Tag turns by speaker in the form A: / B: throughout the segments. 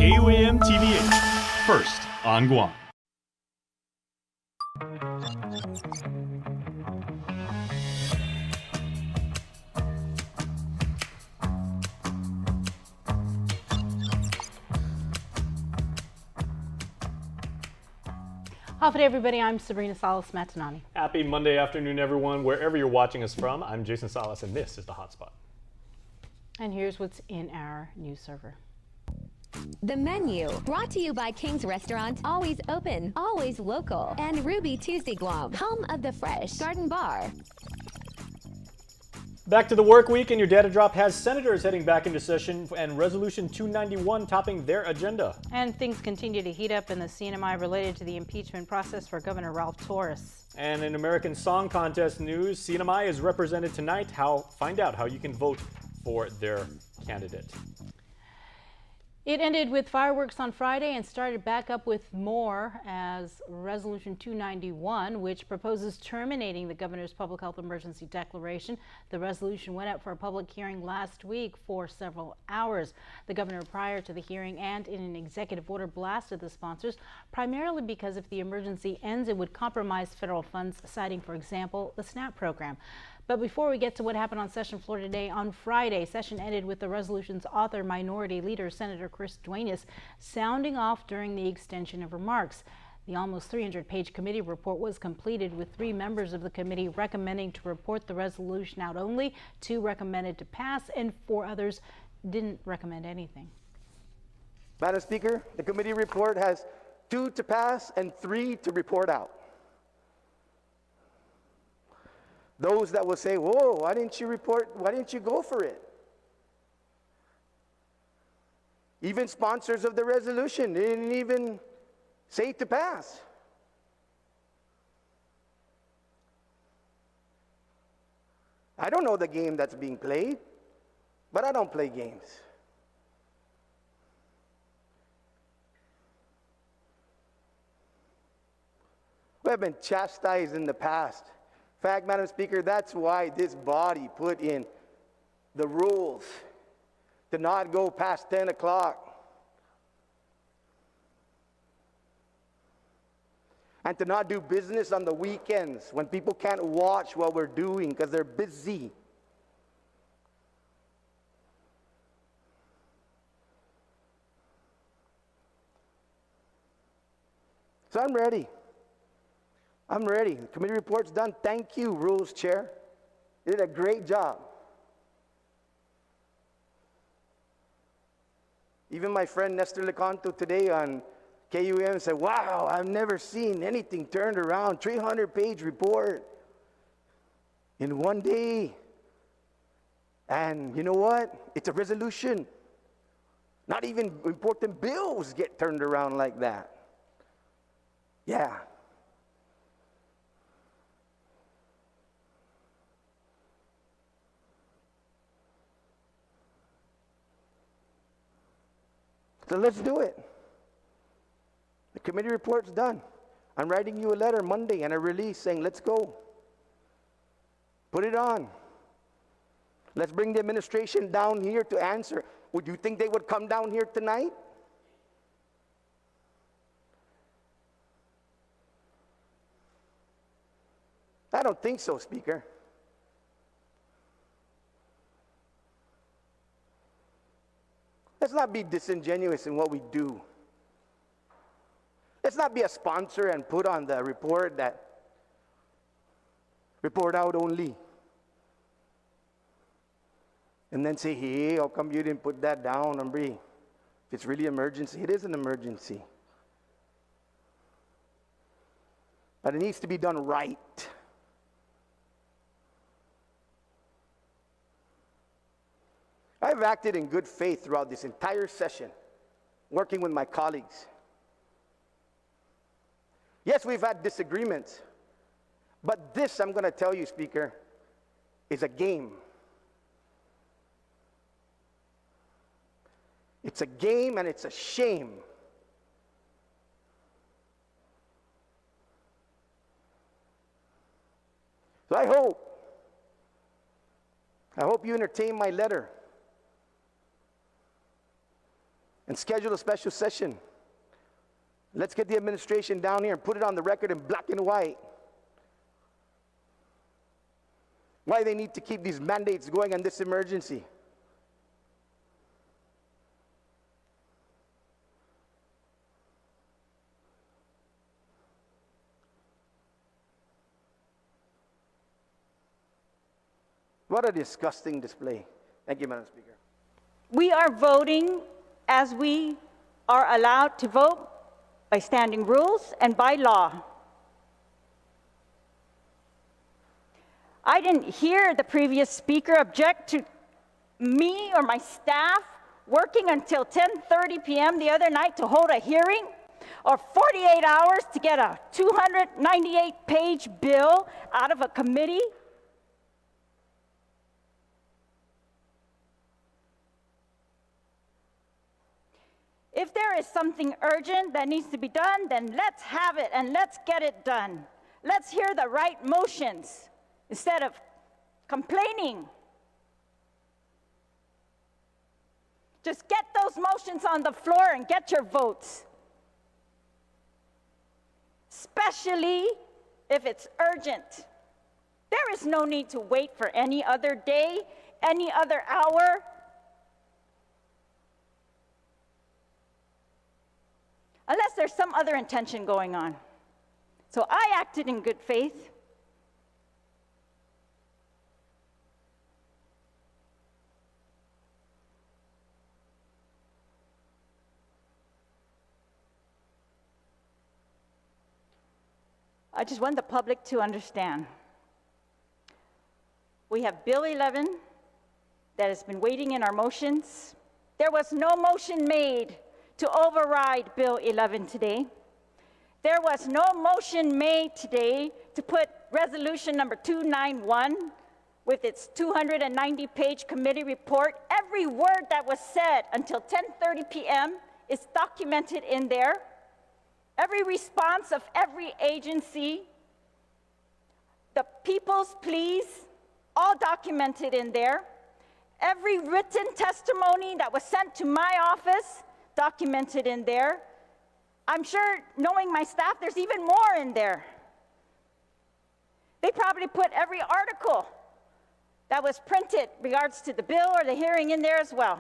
A: KUAM TV8, first on Guam.
B: Howdy everybody, I'm Sabrina Salas-Matanani.
C: Happy Monday afternoon, everyone. Wherever you're watching us from, I'm Jason Salas, and this is the HotSpot.
B: And here's what's in our news server.
D: The menu, brought to you by King's Restaurant, always open, always local, and Ruby Tuesday Guam, home of the Fresh Garden Bar.
C: Back to the work week, and your data drop has senators heading back into session and Resolution 291 topping their agenda.
B: And things continue to heat up in the CNMI related to the impeachment process for Governor Ralph Torres.
C: And in American Song Contest news, CNMI is represented tonight. Find out how you can vote for their candidate.
B: It ended with fireworks on Friday and started back up with more as Resolution 291, which proposes terminating the governor's public health emergency declaration. The resolution went up for a public hearing last week for several hours. The governor, prior to the hearing and in an executive order, blasted the sponsors, primarily because if the emergency ends, it would compromise federal funds, citing, for example, the SNAP program. But before we get to what happened on session floor today, on Friday, session ended with the resolution's author, Minority Leader Senator Chris Duenas, sounding off during the extension of remarks. The almost 300-page committee report was completed with 3 members of the committee recommending to report the resolution out only, 2 recommended to pass, and 4 others didn't recommend anything.
E: Madam Speaker, the committee report has 2 to pass and 3 to report out. Those that will say, whoa, why didn't you go for it? Even sponsors of the resolution didn't even say to pass. I don't know the game that's being played, but I don't play games. We have been chastised in the past. In fact, Madam Speaker, that's why this body put in the rules to not go past 10 o'clock and to not do business on the weekends when people can't watch what we're doing because they're busy. So I'm ready. I'm ready. The committee report's done. Thank you, Rules Chair. You did a great job. Even my friend Nestor Lecanto today on KUAM said, wow, I've never seen anything turned around. 300-page report in one day. And you know what? It's a resolution. Not even important bills get turned around like that. Yeah. So let's do it. The committee report's done. I'm writing you a letter Monday and a release saying, let's go. Put it on. Let's bring the administration down here to answer. Would you think they would come down here tonight? I don't think so, Speaker. Let's not be disingenuous in what we do. Let's not be a sponsor and put on the report that report out only. And then say, hey, how come you didn't put that down, hombre? If it's really emergency, it is an emergency. But it needs to be done right. I've acted in good faith throughout this entire session, working with my colleagues. Yes, we've had disagreements, but this, I'm going to tell you, Speaker, is a game. It's a game and it's a shame. So I hope you entertain my letter. and schedule a special session. Let's get the administration down here and put it on the record in black and white. Why they need to keep these mandates going on this emergency. What a disgusting display. Thank you, Madam Speaker.
F: We are voting as we are allowed to vote by standing rules and by law. I didn't hear the previous speaker object to me or my staff working until 10:30 p.m. the other night to hold a hearing, or 48 hours to get a 298-page bill out of a committee. If there is something urgent that needs to be done, then let's have it and let's get it done. Let's hear the right motions instead of complaining. Just get those motions on the floor and get your votes. Especially if it's urgent. There is no need to wait for any other day, any other hour. Unless there's some other intention going on. So I acted in good faith. I just want the public to understand. We have Bill 11 that has been waiting in our motions. There was no motion made to override Bill 11 today. There was no motion made today to put resolution number 291 with its 290-page committee report. Every word that was said until 10:30 p.m. is documented in there. Every response of every agency, the people's pleas, all documented in there. Every written testimony that was sent to my office, documented in there. I'm sure, knowing my staff, there's even more in there. They probably put every article that was printed regards to the bill or the hearing in there as well.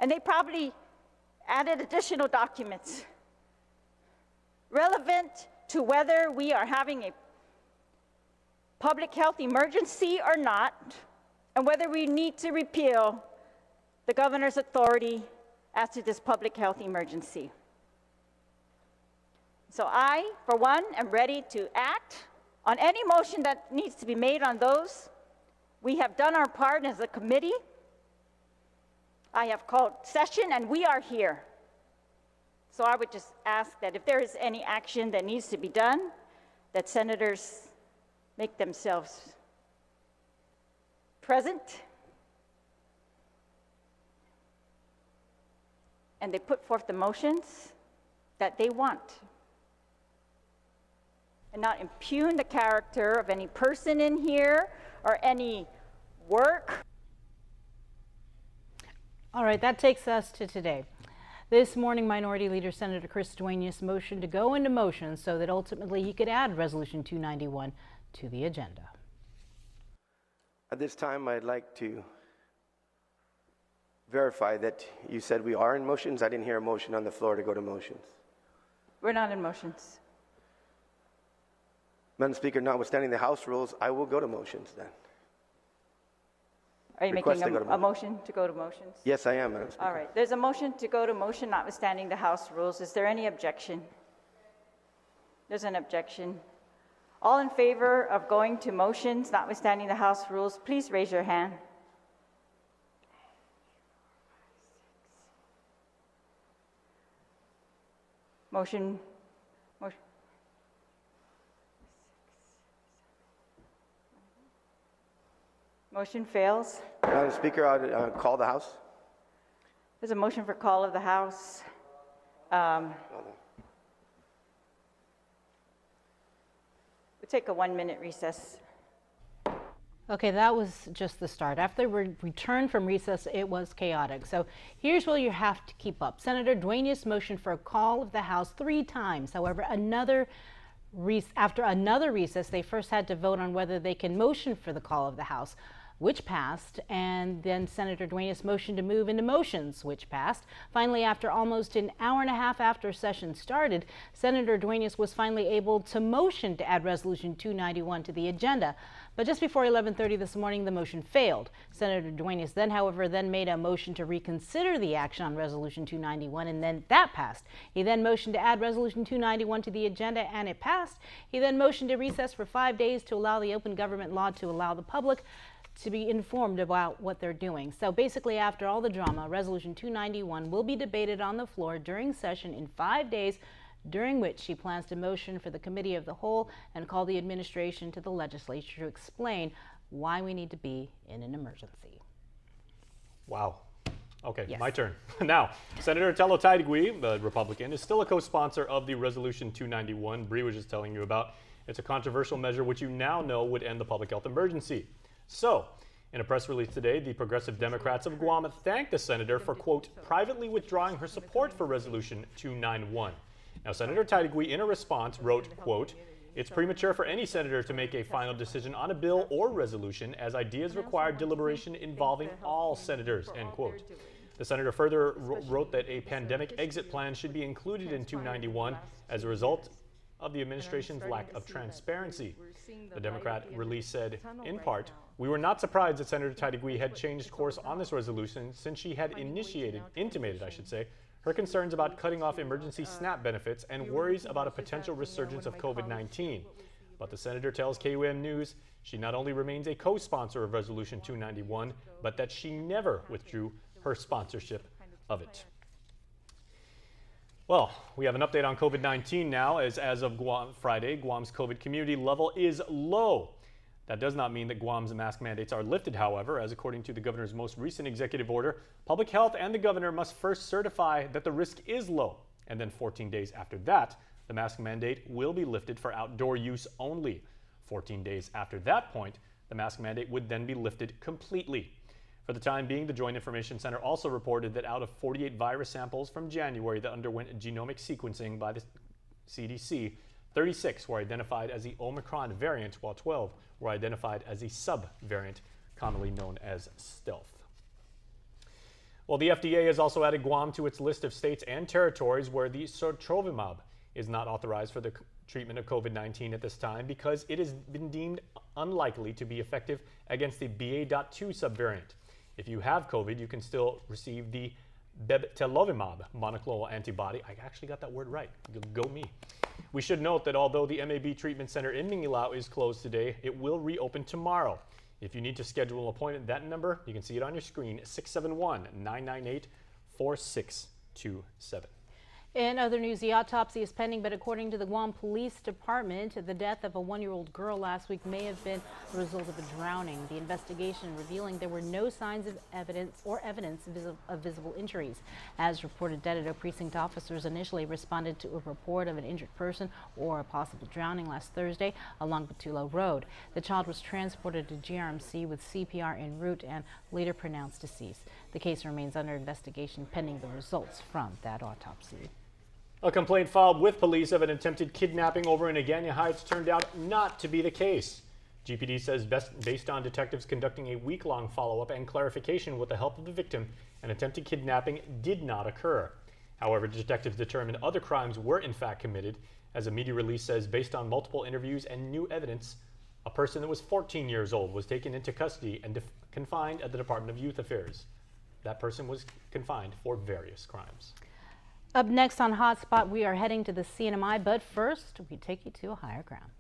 F: And they probably added additional documents relevant to whether we are having a public health emergency or not, and whether we need to repeal the governor's authority as to this public health emergency. So I, for one, am ready to act on any motion that needs to be made on those. We have done our part as a committee. I have called session, and we are here. So I would just ask that if there is any action that needs to be done, that senators make themselves present, and they put forth the motions that they want, and not impugn the character of any person in here or any work.
B: All right, that takes us to today. This morning, Minority Leader Senator Chris Duenas motioned to go into motion so that ultimately he could add Resolution 291 to the agenda.
E: At this time, I'd like to verify that you said we are in motions. I didn't hear a motion on the floor to go to motions.
F: We're not in motions.
E: Madam Speaker, notwithstanding the House rules, I will go to motions then.
F: Are you making a motion to go to motions?
E: Yes, I am, Madam Speaker.
F: All right. There's a motion to go to motion notwithstanding the House rules. Is there any objection? There's an objection. All in favor of going to motions notwithstanding the House rules, please raise your hand. Motion. Motion fails.
E: Madam Speaker, I'll call the House.
F: There's a motion for call of the House. We'll take a 1-minute recess.
B: Okay, that was just the start. After we returned from recess, it was chaotic. So here's where you have to keep up. Senator Duenas motioned for a call of the House 3 times. However, after another recess, they first had to vote on whether they can motion for the call of the House, which passed, and then Senator Duenas motioned to move into motions, which passed. Finally, after almost an hour and a half after session started, Senator Duenas was finally able to motion to add Resolution 291 to the agenda. But just before 11:30 this morning, the motion failed. Senator Duenas then, however, made a motion to reconsider the action on Resolution 291, and then that passed. He then motioned to add Resolution 291 to the agenda, and it passed. He then motioned to recess for 5 days to allow the open government law to allow the public to be informed about what they're doing. So basically, after all the drama, Resolution 291 will be debated on the floor during session in 5 days, during which she plans to motion for the committee of the whole and call the administration to the legislature to explain why we need to be in an emergency.
C: Wow. Okay,
B: Yes.
C: my turn. Now, Senator Tello Taitigui, the Republican, is still a co-sponsor of the Resolution 291 Bree was just telling you about. It's a controversial measure which you now know would end the public health emergency. So, in a press release today, the Progressive Democrats of Guam thanked the senator for, quote, privately withdrawing her support for Resolution 291. Now, Senator Taitigui, in a response, wrote, quote, it's premature for any senator to make a final decision on a bill or resolution, as ideas require deliberation involving all senators, end quote. The senator further wrote that a pandemic exit plan should be included in 291 as a result of the administration's lack of transparency. The Democrat release said, in part, we were not surprised that Senator Taitigui had changed course on this resolution since she had intimated, her concerns about cutting off emergency SNAP benefits and worries about a potential resurgence of COVID-19. But the senator tells KUAM News she not only remains a co-sponsor of Resolution 291, but that she never withdrew her sponsorship of it. Well, we have an update on COVID-19 now, as of Friday, Guam's COVID community level is low. That does not mean that Guam's mask mandates are lifted, however, as according to the governor's most recent executive order, public health and the governor must first certify that the risk is low, and then 14 days after that, the mask mandate will be lifted for outdoor use only. 14 days after that point, the mask mandate would then be lifted completely. For the time being, the Joint Information Center also reported that out of 48 virus samples from January that underwent genomic sequencing by the CDC, 36 were identified as the Omicron variant, while 12 were identified as a sub-variant, commonly known as stealth. Well, the FDA has also added Guam to its list of states and territories where the sotrovimab is not authorized for the treatment of COVID-19 at this time because it has been deemed unlikely to be effective against the BA.2 subvariant. If you have COVID, you can still receive the bebtelovimab monoclonal antibody. I actually got that word right. Go me. We should note that although the MAB treatment center in Minginlao is closed today, it will reopen tomorrow. If you need to schedule an appointment, that number, you can see it on your screen, 671-998-4627.
B: In other news, the autopsy is pending, but according to the Guam Police Department, the death of a 1-year-old girl last week may have been the result of a drowning. The investigation revealing there were no signs of evidence of visible injuries. As reported, Dededo precinct officers initially responded to a report of an injured person or a possible drowning last Thursday along Batulo Road. The child was transported to GRMC with CPR en route and later pronounced deceased. The case remains under investigation pending the results from that autopsy.
C: A complaint filed with police of an attempted kidnapping over in Agana Heights turned out not to be the case. GPD says based on detectives conducting a week-long follow-up and clarification with the help of the victim, an attempted kidnapping did not occur. However, detectives determined other crimes were in fact committed. As a media release says, based on multiple interviews and new evidence, a person that was 14 years old was taken into custody and confined at the Department of Youth Affairs. That person was confined for various crimes.
B: Up next on HotSpot, we are heading to the CNMI, but first, we take you to a higher ground.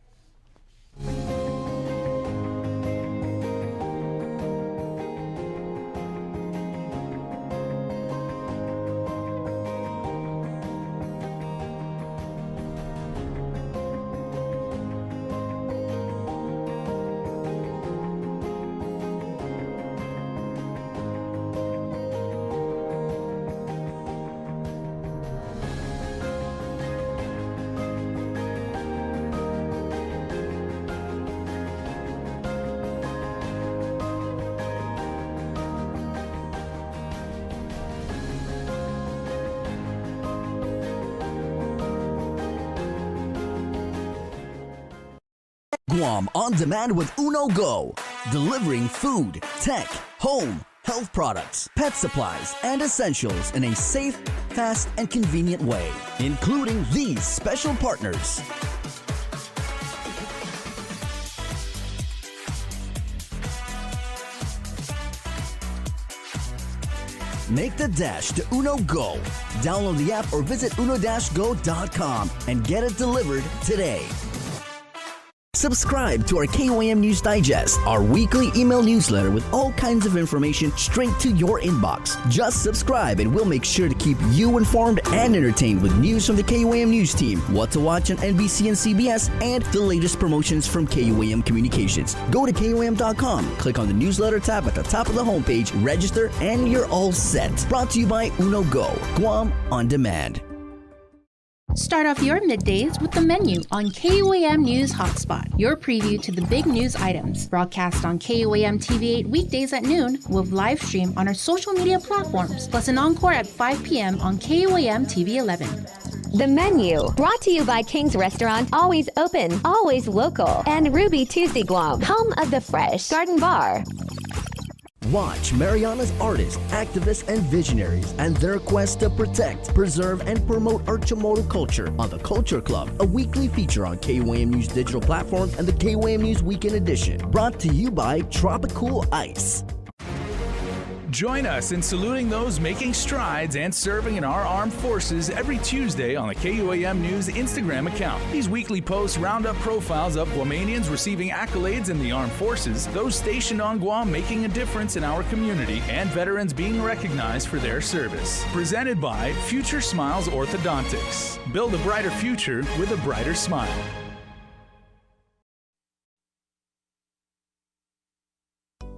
G: Guam on demand with Uno Go. Delivering food, tech, home, health products, pet supplies, and essentials in a safe, fast, and convenient way, including these special partners. Make the dash to Uno Go. Download the app or visit uno-go.com and get it delivered today. Subscribe to our KUAM News Digest, our weekly email newsletter with all kinds of information straight to your inbox. Just subscribe and we'll make sure to keep you informed and entertained with news from the KUAM News team, what to watch on NBC and CBS, and the latest promotions from KUAM Communications. Go to KUAM.com, click on the newsletter tab at the top of the homepage, register, and you're all set. Brought to you by Uno Go, Guam on Demand.
H: Start off your middays with the menu on KUAM News HotSpot, your preview to the big news items. Broadcast on KUAM TV 8 weekdays at noon with live stream on our social media platforms, plus an encore at 5 p.m. on KUAM TV 11.
D: The Menu, brought to you by King's Restaurant, always open, always local, and Ruby Tuesday Guam, home of the Fresh Garden Bar.
G: Watch Mariana's artists, activists, and visionaries and their quest to protect, preserve, and promote our Chamorro culture on The Culture Club, a weekly feature on KUAM News digital platforms and the KUAM News Weekend Edition. Brought to you by Tropicool Ice.
I: Join us in saluting those making strides and serving in our armed forces every Tuesday on the KUAM News Instagram account. These weekly posts round up profiles of Guamanians receiving accolades in the armed forces, those stationed on Guam making a difference in our community, and veterans being recognized for their service. Presented by Future Smiles Orthodontics. Build a brighter future with a brighter smile.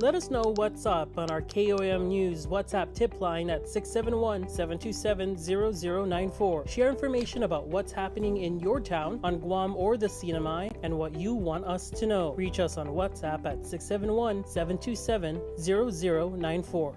J: Let us know what's up on our KUAM News WhatsApp tip line at 671-727-0094. Share information about what's happening in your town, on Guam or the CNMI, and what you want us to know. Reach us on WhatsApp at 671-727-0094.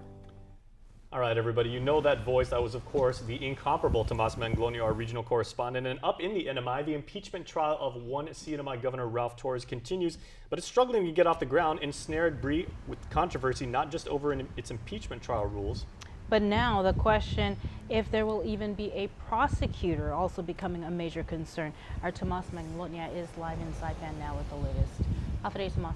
C: All right, everybody, you know that voice. That was, of course, the incomparable Tomas Manglonio, our regional correspondent. And up in the NMI, the impeachment trial of one CNMI Governor Ralph Torres continues, but it's struggling to get off the ground, ensnared with controversy, not just over its impeachment trial rules.
B: But now the question, if there will even be a prosecutor, also becoming a major concern. Our Tomas Manglonio is live in Saipan now with the latest. After Tomas.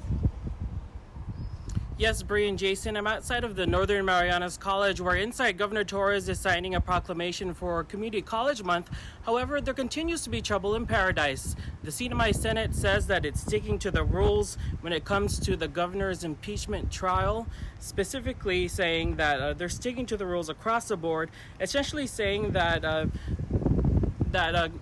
J: Yes, Bree and Jason, I'm outside of the Northern Marianas College, where inside Governor Torres is signing a proclamation for Community College Month. However, there continues to be trouble in paradise. The CNMI Senate says that it's sticking to the rules when it comes to the governor's impeachment trial, specifically saying that they're sticking to the rules across the board, essentially saying that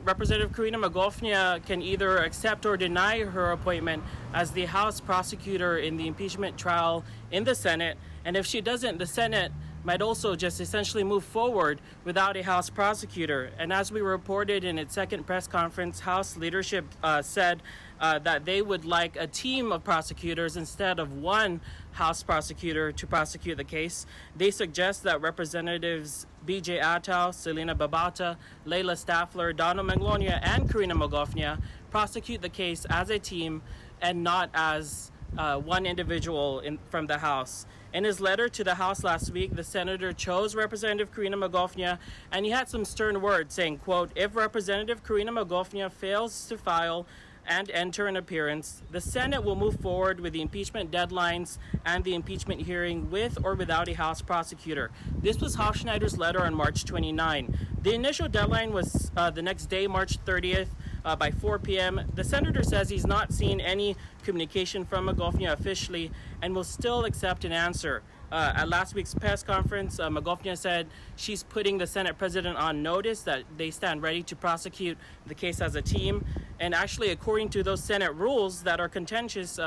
J: Representative Karina Magofnia can either accept or deny her appointment as the House prosecutor in the impeachment trial in the Senate. And if she doesn't, the Senate might also just essentially move forward without a House prosecutor. And as we reported in its second press conference, House leadership said that they would like a team of prosecutors instead of one House prosecutor to prosecute the case. They suggest that Representatives B.J. Atao, Selena Babata, Leila Staffler, Donna Manglonio, and Karina Magofnia prosecute the case as a team and not as one individual from the House. In his letter to the House last week, the senator chose Representative Karina Magofnia, and he had some stern words saying, quote, "If Representative Karina Magofnia fails to file and enter an appearance, the Senate will move forward with the impeachment deadlines and the impeachment hearing with or without a House prosecutor." This was Hofschneider's letter on March 29. The initial deadline was the next day, March 30th, by 4 p.m. The senator says he's not seen any communication from Magofnia officially and will still accept an answer. At last week's press conference, Magofnia said she's putting the Senate president on notice that they stand ready to prosecute the case as a team. And actually, according to those Senate rules that are contentious,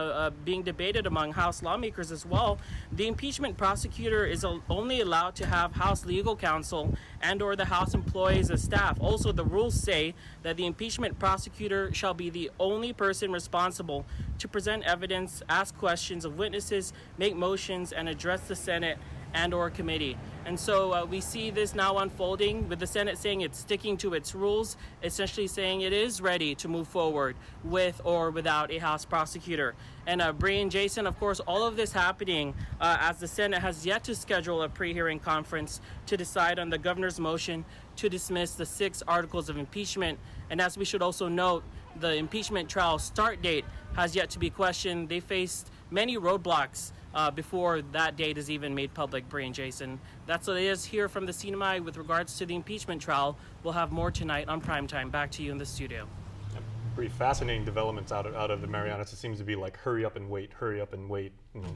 J: being debated among House lawmakers as well, the impeachment prosecutor is only allowed to have House legal counsel and or the House employees as staff. Also, the rules say that the impeachment prosecutor shall be the only person responsible to present evidence, ask questions of witnesses, make motions, and address the Senate and/or committee. And so we see this now unfolding with the Senate saying it's sticking to its rules, essentially saying it is ready to move forward with or without a House prosecutor. And Brian, Jason, of course, all of this happening as the Senate has yet to schedule a pre-hearing conference to decide on the governor's motion to dismiss the 6 articles of impeachment. And as we should also note, the impeachment trial start date has yet to be questioned. They faced many roadblocks before that date is even made public, Brian, Jason. That's what it is here from the CNMI with regards to the impeachment trial. We'll have more tonight on Primetime. Back to you in the studio.
C: Pretty fascinating developments out of the Marianas. It seems to be like hurry up and wait, hurry up and wait. You know,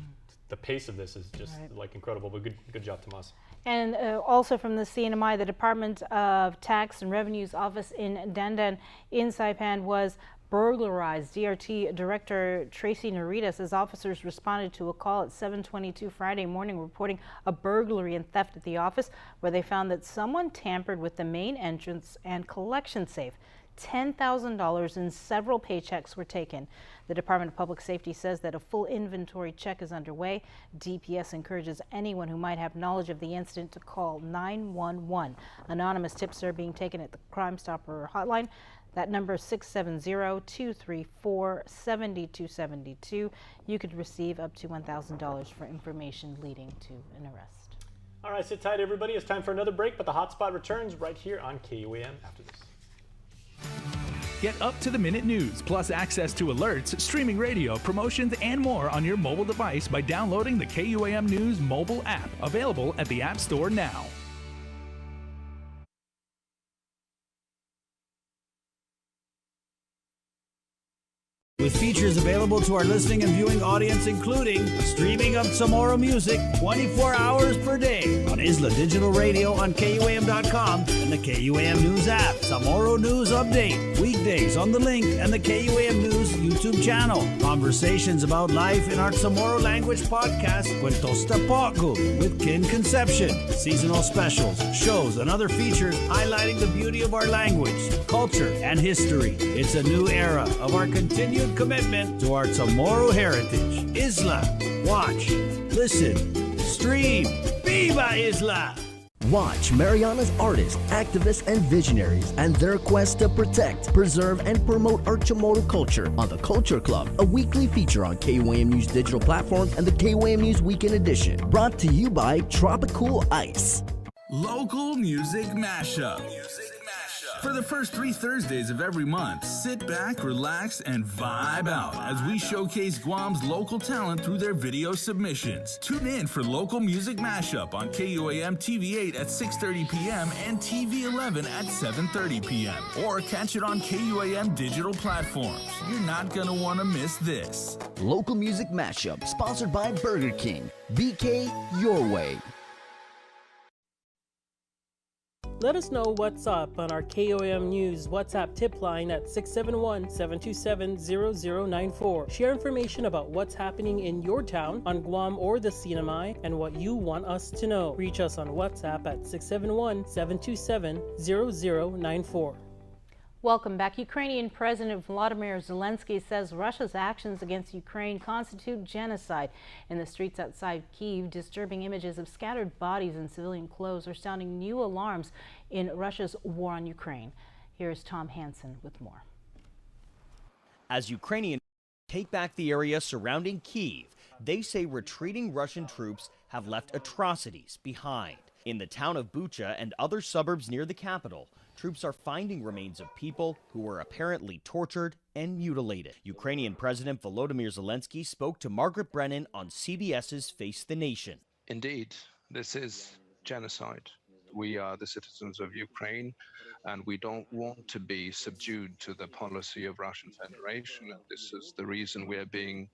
C: the pace of this is just like incredible, but good job, Tomas.
B: And also from the CNMI, the Department of Tax and Revenue's office in Dandan in Saipan was burglarized. DRT Director Tracy Narita says officers responded to a call at 7:22 Friday morning reporting a burglary and theft at the office, where they found that someone tampered with the main entrance and collection safe. $10,000 and several paychecks were taken. The Department of Public Safety says that a full inventory check is underway. DPS encourages anyone who might have knowledge of the incident to call 911. Anonymous tips are being taken at the Crime Stopper hotline. That number is 670-234-7272. You could receive up to $1,000 for information leading to an arrest.
C: All right, sit tight, everybody. It's time for another break, but the Hotspot returns right here on KUAM after this.
I: Get up-to-the-minute news, plus access to alerts, streaming radio, promotions, and more on your mobile device by downloading the KUAM News mobile app, available at the App Store now.
K: With features available to our listening and viewing audience, including streaming of Tomorrow music 24 hours per day on Isla Digital Radio on KUAM.com and the KUAM News app. Tomorrow News Update, weekdays on The Link and the KUAM News YouTube channel. Conversations about life in our Tomorrow language podcast, Cuentos Tapoco, with Kin Conception. Seasonal specials, shows, and other features highlighting the beauty of our language, culture, and history. It's a new era of our continued commitment to our Tomorrow heritage. Isla, watch, listen, stream. Viva Isla!
G: Watch Mariana's artists, activists, and visionaries and their quest to protect, preserve, and promote our Chamorro culture on The Culture Club, a weekly feature on KUAM News digital platforms and the KUAM News Weekend Edition. Brought to you by Tropical Ice.
I: Local Music Mashup. For the first 3 Thursdays of every month, sit back, relax, and vibe out as we showcase Guam's local talent through their video submissions. Tune in for Local Music Mashup on KUAM TV8 at 6:30 p.m. and TV11 at 7:30 p.m. Or catch it on KUAM digital platforms. You're not going to want to miss this.
G: Local Music Mashup, sponsored by Burger King. BK Your Way.
J: Let us know what's up on our KUAM News WhatsApp tip line at 671-727-0094. Share information about what's happening in your town, on Guam or the CNMI, and what you want us to know. Reach us on WhatsApp at 671-727-0094.
B: Welcome back. Ukrainian President Volodymyr Zelensky says Russia's actions against Ukraine constitute genocide. In the streets outside Kyiv, disturbing images of scattered bodies in civilian clothes are sounding new alarms in Russia's war on Ukraine. Here's Tom Hansen with more.
L: As Ukrainians take back the area surrounding Kyiv, they say retreating Russian troops have left atrocities behind. In the town of Bucha and other suburbs near the capital, troops are finding remains of people who were apparently tortured and mutilated. Ukrainian President Volodymyr Zelensky spoke to Margaret Brennan on CBS's Face the Nation.
M: Indeed, this is genocide. We are the citizens of Ukraine, and we don't want to be subdued to the policy of Russian Federation. And this is the reason we are being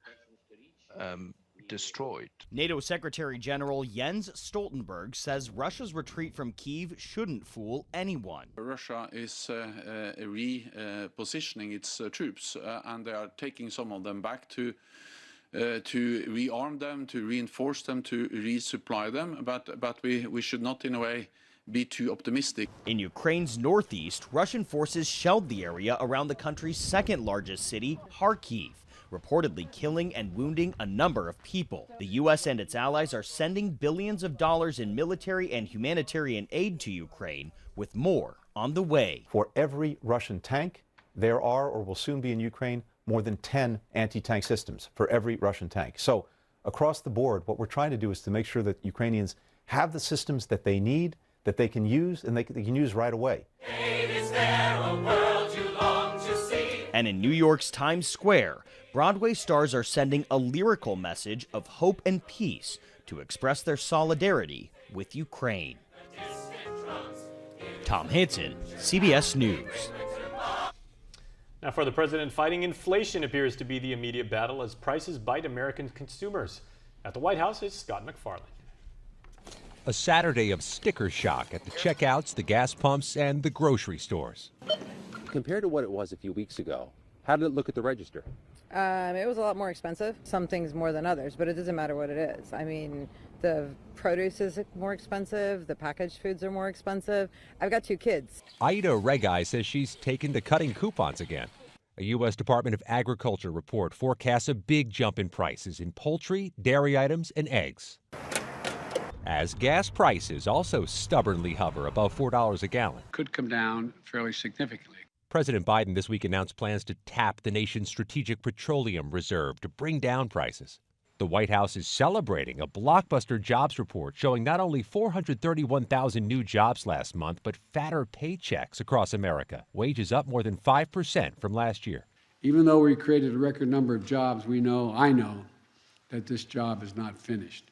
M: destroyed.
L: NATO Secretary General Jens Stoltenberg says Russia's retreat from Kyiv shouldn't fool anyone.
N: Russia is repositioning its troops, and they are taking some of them back to rearm them, to reinforce them, to resupply them. But we should not, in a way, be too optimistic.
L: In Ukraine's northeast, Russian forces shelled the area around the country's second largest city, Kharkiv, reportedly killing and wounding a number of people. The U.S. and its allies are sending billions of dollars in military and humanitarian aid to Ukraine, with more on the way.
O: For every Russian tank, there are or will soon be in Ukraine more than 10 anti-tank systems for every Russian tank. So across the board, what we're trying to do is to make sure that Ukrainians have the systems that they need, that they can use, and they can use right away.
P: Is there a world you long to see?
L: And in New York's Times Square, Broadway stars are sending a lyrical message of hope and peace to express their solidarity with Ukraine. Tom Hansen, CBS News.
C: Now, for the president, fighting inflation appears to be the immediate battle as prices bite American consumers. At the White House is Scott McFarland.
Q: A Saturday of sticker shock at the checkouts, the gas pumps, and the grocery stores.
R: Compared to what it was a few weeks ago, how did it look at the register?
S: It was a lot more expensive. Some things more than others, but it doesn't matter what it is. I mean, the produce is more expensive, the packaged foods are more expensive. I've got 2 kids.
Q: Aida Regai says she's taken to cutting coupons again. A U.S. Department of Agriculture report forecasts a big jump in prices in poultry, dairy items, and eggs, as gas prices also stubbornly hover above $4 a gallon.
T: Could come down fairly significantly.
Q: President Biden this week announced plans to tap the nation's strategic petroleum reserve to bring down prices. The White House is celebrating a blockbuster jobs report showing not only 431,000 new jobs last month, but fatter paychecks across America. Wages up more than 5% from last year.
T: Even though we created a record number of jobs, I know that this job is not finished.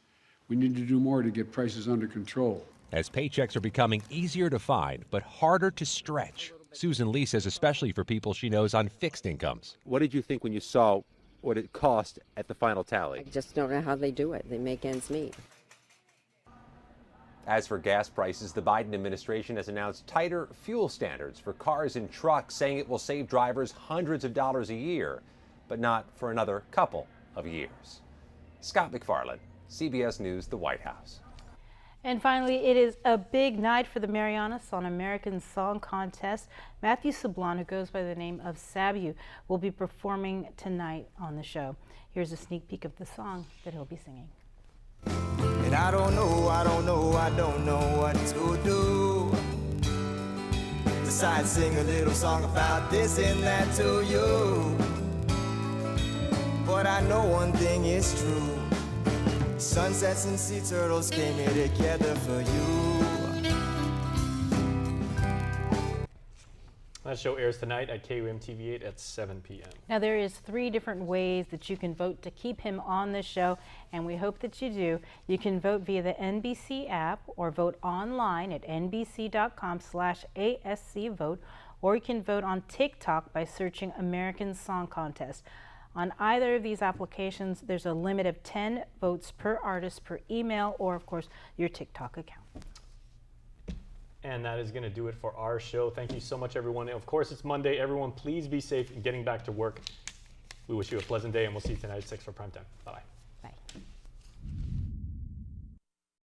T: We need to do more to get prices under control.
Q: As paychecks are becoming easier to find, but harder to stretch. Susan Lee says especially for people she knows on fixed incomes.
R: What did you think when you saw what it cost at the final tally?
U: I just don't know how they do it. They make ends meet.
R: As for gas prices, the Biden administration has announced tighter fuel standards for cars and trucks, saying it will save drivers hundreds of dollars a year, but not for another couple of years. Scott McFarland, CBS News, the White House.
B: And finally, it is a big night for the Marianas on American Song Contest. Matthew Sablon, who goes by the name of Sabu, will be performing tonight on the show. Here's a sneak peek of the song that he'll be singing.
P: And I don't know what to do. Besides sing a little song about this and that to you. But I know one thing is true. Sunsets and sea turtles came here together for you.
C: That show airs tonight at KUAM TV 8 at 7 p.m.
B: Now, there is 3 different ways that you can vote to keep him on the show, and we hope that you do. You can vote via the NBC app or vote online at nbc.com/ASCvote, or you can vote on TikTok by searching American Song Contest. On either of these applications, there's a limit of 10 votes per artist per email or, of course, your TikTok account.
C: And that is going to do it for our show. Thank you so much, everyone. Of course, it's Monday. Everyone, please be safe in getting back to work. We wish you a pleasant day, and we'll see you tonight at 6 for primetime. Bye-bye.